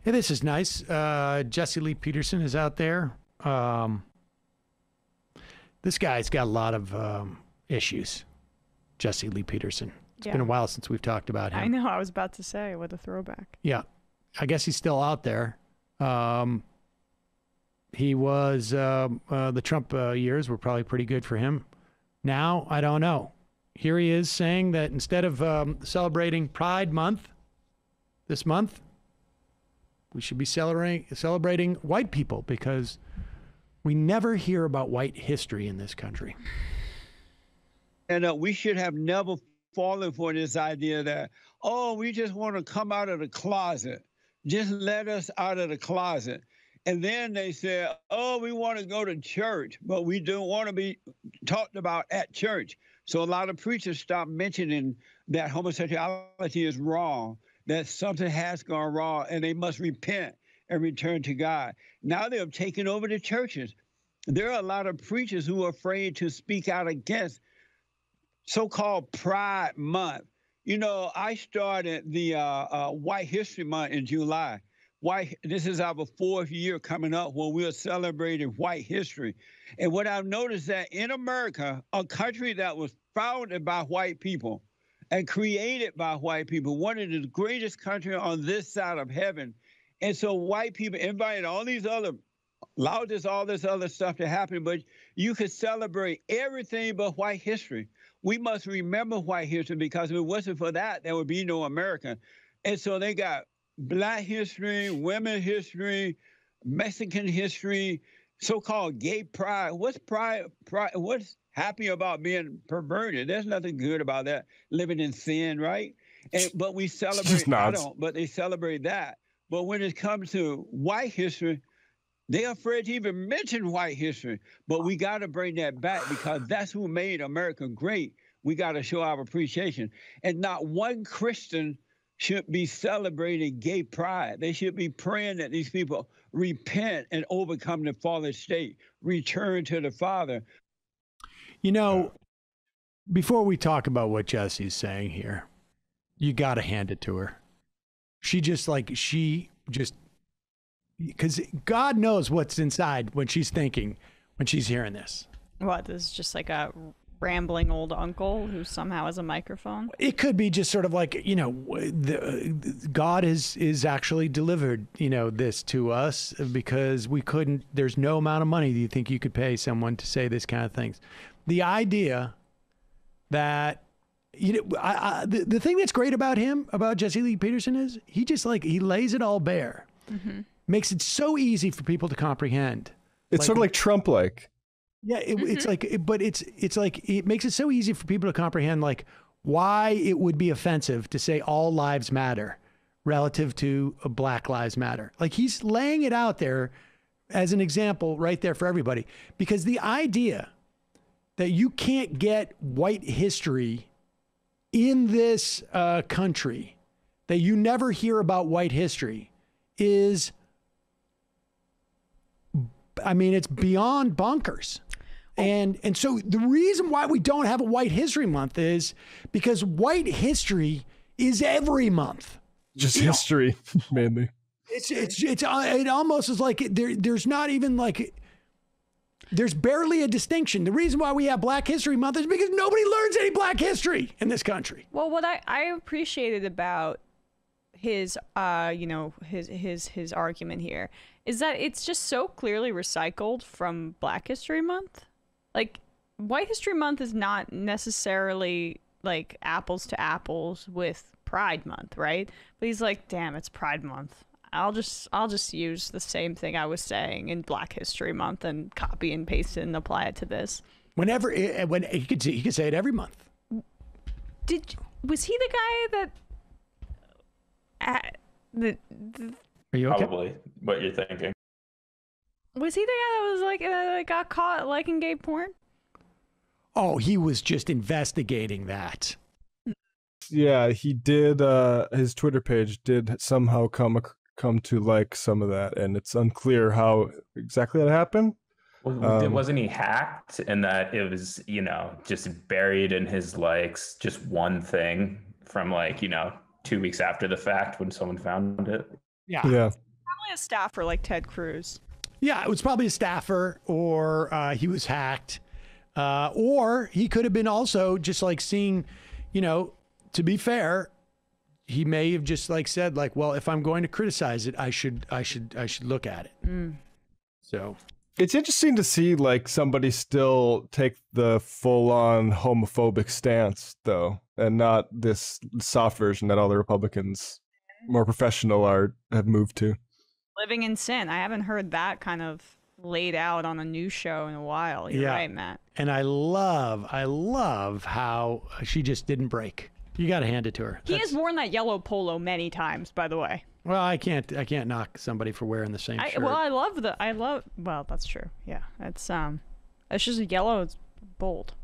Hey, this is nice. Jesse Lee Peterson is out there. This guy's got a lot of issues. Jesse Lee Peterson. It's been a while since we've talked about him. I know. I was about to say, what a throwback. Yeah. I guess he's still out there. He was, the Trump years were probably pretty good for him. Now, I don't know. Here he is saying that instead of celebrating Pride Month this month, we should be celebrating white people because we never hear about white history in this country. And we should have never fallen for this idea that, oh, we just want to come out of the closet. Just let us out of the closet. And then they say, oh, we want to go to church, but we don't want to be talked about at church. So a lot of preachers stop mentioning that homosexuality is wrong, that something has gone wrong, and they must repent and return to God. Now they have taken over the churches. There are a lot of preachers who are afraid to speak out against so-called Pride Month. You know, I started the White History Month in July. This is our 4th year coming up when we are celebrating white history. And what I've noticed that in America, a country that was founded by white people and created by white people, one of the greatest countries on this side of heaven. And so white people invited all this other stuff to happen, but you could celebrate everything but white history. We must remember white history because if it wasn't for that, there would be no America. And so they got Black history, women history, Mexican history, so-called gay pride. What's pride? What's happy about being perverted? There's nothing good about that. Living in sin, right? But we celebrate. I don't. But they celebrate that. But when it comes to white history, they're afraid to even mention white history. But we got to bring that back because that's who made America great. We got to show our appreciation. And not one Christian should be celebrating gay pride. They should be praying that these people repent and overcome the fallen state, return to the Father. You know, before we talk about what Jesse's saying here, you got to hand it to her. Because God knows what's inside when she's thinking, when she's hearing this. What, this is just like a rambling old uncle who somehow has a microphone? It could be just sort of like, you know, God is actually delivered, you know, this to us because there's no amount of money that you think you could pay someone to say this kind of things. The idea that, you know, the thing that's great about him, about Jesse Lee Peterson is he lays it all bare. Mm-hmm. Makes it so easy for people to comprehend. It's sort of like Trump-like. Yeah, it's like, but it's like it makes it so easy for people to comprehend, like why it would be offensive to say all lives matter relative to Black Lives Matter. Like he's laying it out there as an example right there for everybody, because the idea that you can't get white history in this country, that you never hear about white history is, I mean, it's beyond bonkers. And so the reason why we don't have a White History Month is because white history is every month. Just history, mainly. It almost is like there's not even like, there's barely a distinction. The reason why we have Black History Month is because nobody learns any Black history in this country. Well, what I appreciated about his his argument here is that it's just so clearly recycled from Black History Month. Like, White History Month is not necessarily like apples to apples with Pride Month, right? But he's like, damn, it's Pride Month. I'll just use the same thing I was saying in Black History Month and copy and paste it and apply it to this. When he could say it every month. Was he the guy that Are you okay? Probably what you're thinking. Was he the guy that was like that got caught liking gay porn? Oh, he was just investigating that. Yeah, he did. His Twitter page did somehow come to like some of that, and it's unclear how exactly that happened. Wasn't he hacked, and that it was, you know, just buried in his likes, just one thing from, like, you know, 2 weeks after the fact when someone found it? Yeah. Probably a staffer like Ted Cruz. Yeah, it was probably a staffer, or he was hacked, or he could have been also just like seeing, to be fair, he may have just like said like, well, if I'm going to criticize it, I should look at it. So it's interesting to see like somebody still take the full-on homophobic stance though, and not this soft version that all the Republicans, more professional, have moved to. Living in sin. I haven't heard that kind of laid out on a news show in a while. You're right, Matt. And I love how she just didn't break. You got to hand it to her. He has worn that yellow polo many times, by the way. Well, I can't knock somebody for wearing the same shirt. Well, that's true. Yeah, it's just a yellow. It's bold.